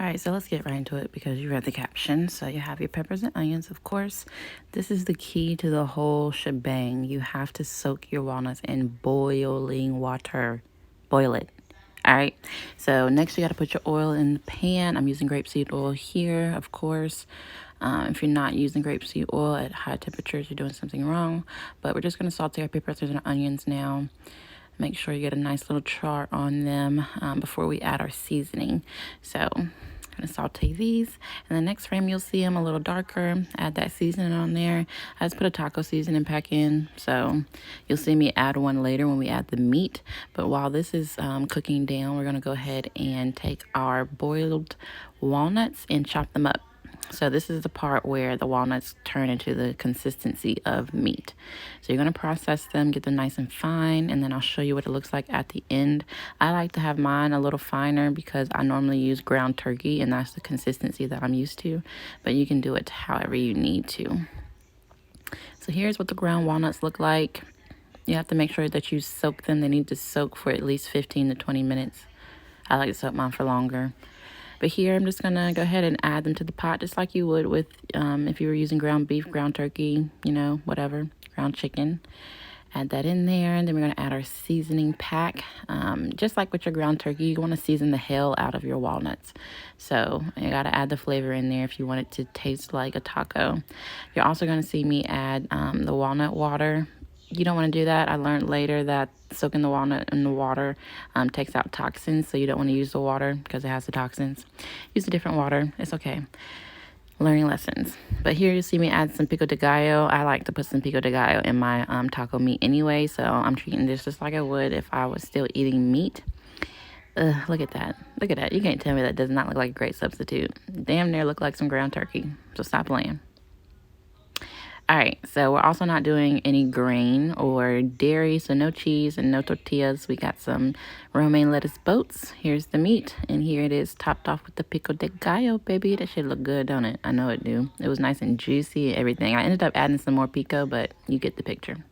All right, so let's get right into it because you read the caption. So you have your peppers and onions, of course. This is the key to the whole shebang. You have to soak your walnuts in boiling water. Boil it. All right. So next you got to put your oil in the pan. I'm using grapeseed oil here, of course. If you're not using grapeseed oil at high temperatures, you're doing something wrong. But we're just going to saute our peppers and onions now. Make sure you get a nice little char on them before we add our seasoning. So I'm gonna saute these. In the next frame, you'll see them a little darker. Add that seasoning on there. I just put a taco seasoning pack in, so you'll see me add one later when we add the meat. But while this is cooking down, we're gonna go ahead and take our boiled walnuts and chop them up. So this is the part where the walnuts turn into the consistency of meat. So you're going to process them, get them nice and fine, and then I'll show you what it looks like at the end. I like to have mine a little finer because I normally use ground turkey, and that's the consistency that I'm used to. But you can do it however you need to. So here's what the ground walnuts look like. You have to make sure that you soak them. They need to soak for at least 15 to 20 minutes. I like to soak mine for longer. But here I'm just gonna go ahead and add them to the pot just like you would with if you were using ground beef, ground turkey, you know, whatever, ground chicken. Add that in there, and then we're gonna add our seasoning pack. Just like with your ground turkey, you wanna season the hell out of your walnuts. So you gotta add the flavor in there if you want it to taste like a taco. You're also gonna see me add the walnut water. You don't want to do that. I learned later that soaking the walnut in the water takes out toxins, so you don't want to use the water because it has the toxins. Use a different water. It's okay. Learning lessons. But here you see me add some pico de gallo. I like to put some pico de gallo in my taco meat anyway, so I'm treating this just like I would if I was still eating meat. Look at that. Look at that. You can't tell me that does not look like a great substitute. Damn near look like some ground turkey. So stop playing. All right, so we're also not doing any grain or dairy, so no cheese and no tortillas. We got some romaine lettuce boats. Here's the meat, and here it is topped off with the pico de gallo, baby. That should look good, don't it? I know it do. It was nice and juicy and everything. I ended up adding some more pico, but you get the picture.